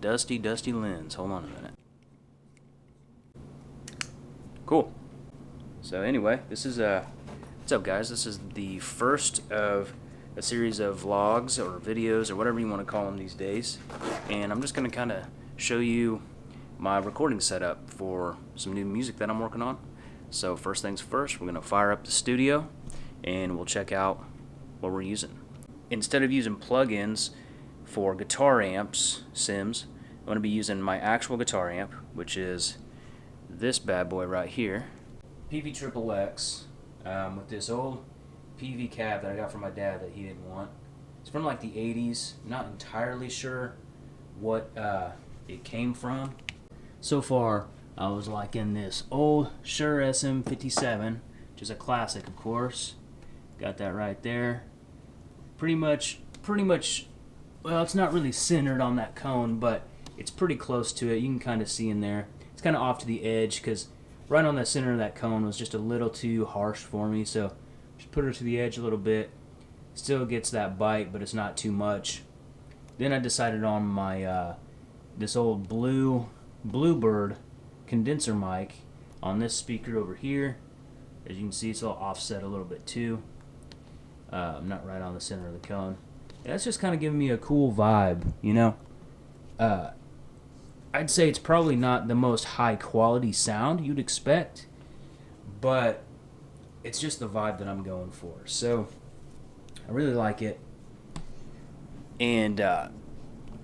dusty lens. Hold on a minute. Cool. So anyway, this is what's up, guys? This is the first of a series of vlogs or videos or whatever you want to call them these days, and I'm just going to kind of show you my recording setup for some new music that I'm working on. So first things first, we're going to fire up the studio and we'll check out what we're using. Instead of using plugins for guitar amps, Sims, I'm going to be using my actual guitar amp, which is this bad boy right here, PV Triple X, with this old PV cab that I got from my dad that he didn't want. It's from like the 80s. Not entirely sure what it came from. So far, I was liking this old Shure SM57, which is a classic, of course. Got that right there. Pretty much, well, it's not really centered on that cone, but it's pretty close to it. You can kind of see in there. It's kind of off to the edge because right on the center of that cone was just a little too harsh for me, so just put her to the edge a little bit. Still gets that bite, but it's not too much. Then I decided on my this old Bluebird condenser mic on this speaker over here. As you can see, it's all offset a little bit too. Not right on the center of the cone. And that's just kind of giving me a cool vibe, you know. I'd say it's probably not the most high quality sound you'd expect, but it's just the vibe that I'm going for. So I really like it. And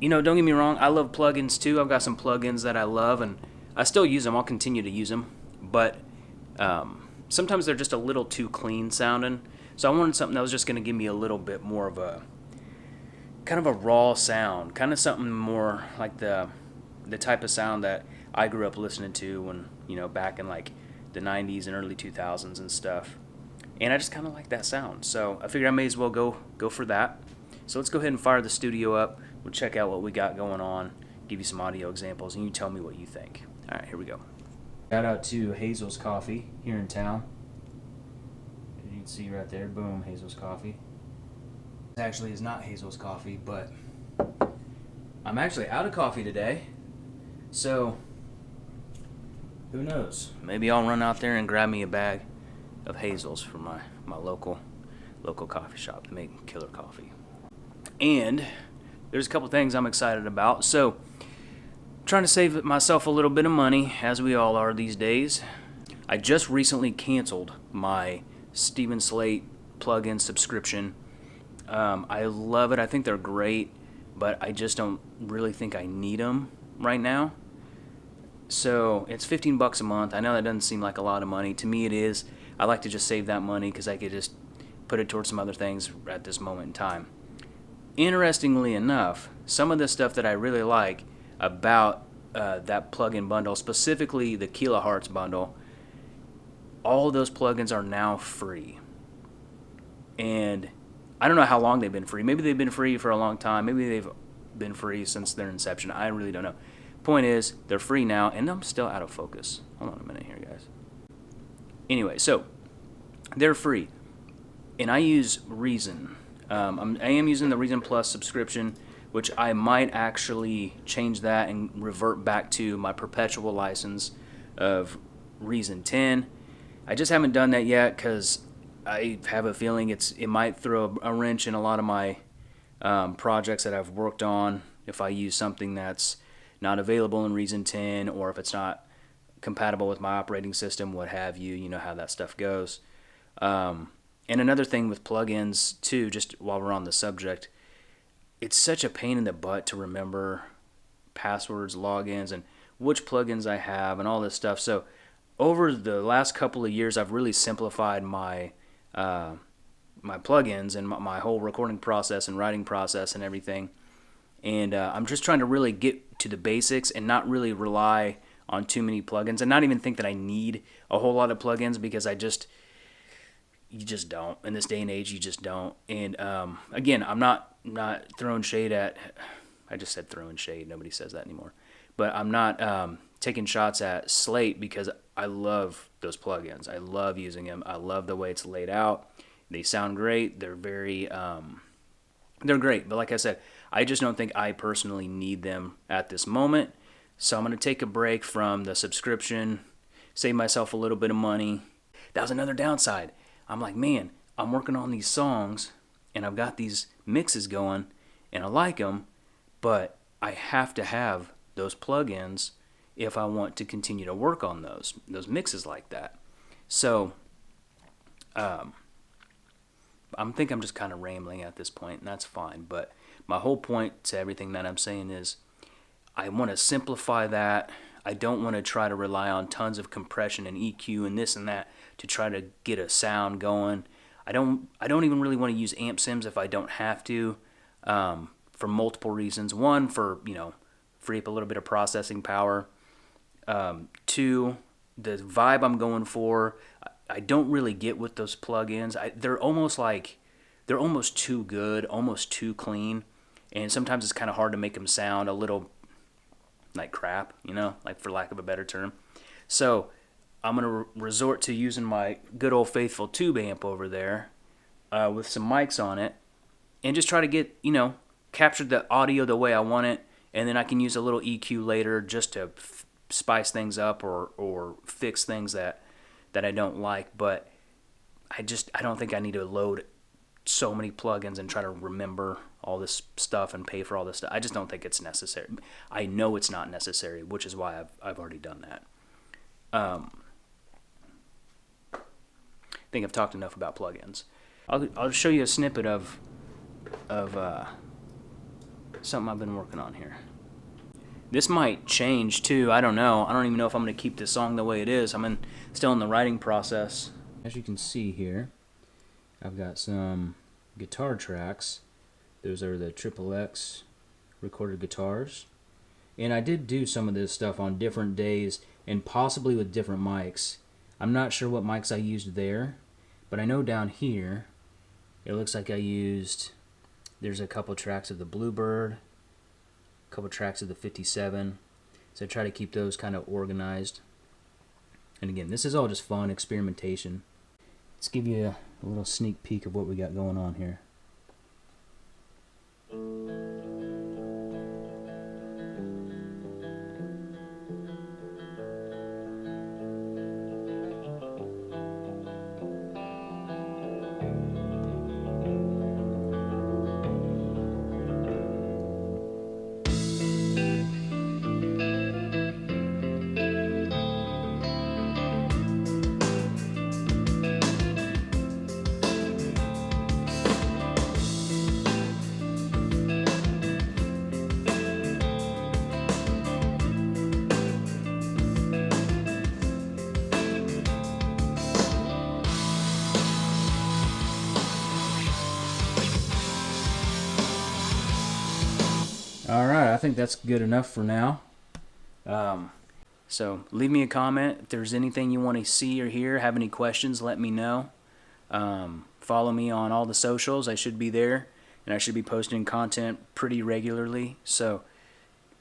you know, don't get me wrong, I love plugins too. I've got some plugins that I love, and I still use them. I'll continue to use them, but sometimes they're just a little too clean sounding. So I wanted something that was just going to give me a little bit more of a kind of a raw sound, kind of something more like the type of sound that I grew up listening to when, you know, back in like the 90s and early 2000s and stuff. And I just kind of like that sound. So I figured I may as well go for that. So let's go ahead and fire the studio up. We'll check out what we got going on, give you some audio examples, and you tell me what you think. All right, here we go. Shout out to Hazel's Coffee here in town. As you can see right there, boom, Hazel's Coffee. This actually is not Hazel's Coffee, but I'm actually out of coffee today. So, who knows? Maybe I'll run out there and grab me a bag of Hazel's from my local coffee shop to make killer coffee. And there's a couple things I'm excited about. So, trying to save myself a little bit of money, as we all are these days. I just recently canceled my Steven Slate plugin subscription. I love it. I think they're great, but I just don't really think I need them right now. So it's $15 a month. I know that doesn't seem like a lot of money. To me it is. I like to just save that money because I could just put it towards some other things at this moment in time. Interestingly enough, some of the stuff that I really like about that plugin bundle, specifically the Kilohertz bundle, all of those plugins are now free. And I don't know how long they've been free. Maybe they've been free for a long time. Maybe they've been free since their inception. I really don't know. Point is, they're free now, and I'm still out of focus. Hold on a minute here, guys. Anyway, so they're free, and I use Reason. I am using the Reason Plus subscription, which I might actually change that and revert back to my perpetual license of Reason 10. I just haven't done that yet because I have a feeling it might throw a wrench in a lot of my projects that I've worked on if I use something that's not available in Reason 10, or if it's not compatible with my operating system, what have you. You know how that stuff goes. And another thing with plugins too, just while we're on the subject, it's such a pain in the butt to remember passwords, logins, and which plugins I have and all this stuff. So over the last couple of years, I've really simplified my my plugins and my whole recording process and writing process and everything. And I'm just trying to really get to the basics and not really rely on too many plugins, and not even think that I need a whole lot of plugins, because you just don't. In this day and age, you just don't. And again, I'm not throwing shade at, I just said throwing shade, nobody says that anymore. But I'm not taking shots at Slate, because I love those plugins. I love using them. I love the way it's laid out. They sound great. They're very, they're great. But like I said, I just don't think I personally need them at this moment. So I'm going to take a break from the subscription, save myself a little bit of money. That was another downside. I'm like, man, I'm working on these songs and I've got these mixes going and I like them, but I have to have those plugins if I want to continue to work on those mixes like that. So I think I'm just kind of rambling at this point, and that's fine. But my whole point to everything that I'm saying is I want to simplify that. I don't want to try to rely on tons of compression and EQ and this and that to try to get a sound going. I don't even really want to use amp sims if I don't have to, for multiple reasons. One, for, free up a little bit of processing power. Two, the vibe I'm going for, I don't really get with those plugins. They're almost too good, almost too clean, and sometimes it's kind of hard to make them sound a little like crap, like, for lack of a better term. So I'm going to resort to using my good old faithful tube amp over there with some mics on it and just try to get, capture the audio the way I want it, and then I can use a little EQ later just to spice things up or fix things that I don't like. But I don't think I need to load so many plugins and try to remember all this stuff and pay for all this stuff. I just don't think it's necessary. I know it's not necessary, which is why I've already done that. I think I've talked enough about plugins. I'll show you a snippet of something I've been working on here. This might change too. I don't know. I don't even know if I'm going to keep this song the way it is. I'm still in the writing process. As you can see here, I've got some guitar tracks. Those are the XXX recorded guitars. And I did do some of this stuff on different days and possibly with different mics. I'm not sure what mics I used there, but I know down here it looks like there's a couple tracks of the Bluebird, a couple tracks of the 57. So I try to keep those kind of organized. And again, this is all just fun experimentation. Let's give you a little sneak peek of what we got going on here. Alright, I think that's good enough for now. So leave me a comment. If there's anything you want to see or hear, have any questions, let me know. Follow me on all the socials. I should be there, and I should be posting content pretty regularly. So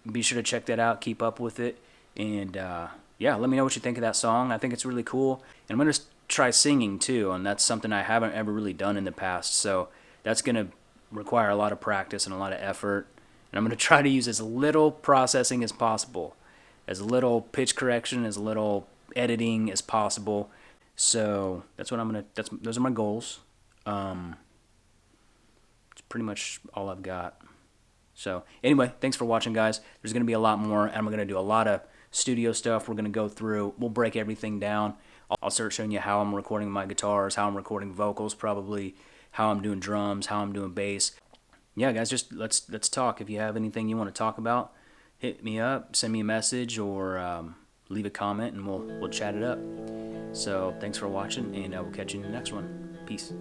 be sure to check that out, keep up with it, and yeah, let me know what you think of that song. I think it's really cool. And I'm going to try singing too, and that's something I haven't ever really done in the past. So that's going to require a lot of practice and a lot of effort. And I'm going to try to use as little processing as possible, as little pitch correction, as little editing as possible. So that's what those are my goals. It's pretty much all I've got. So anyway, thanks for watching, guys. There's going to be a lot more, and we're going to do a lot of studio stuff. We're going to go through, we'll break everything down. I'll start showing you how I'm recording my guitars, how I'm recording vocals, probably how I'm doing drums, how I'm doing bass. Yeah, guys, just let's talk. If you have anything you want to talk about, hit me up, send me a message, or leave a comment, and we'll chat it up. So thanks for watching, and we'll catch you in the next one. Peace.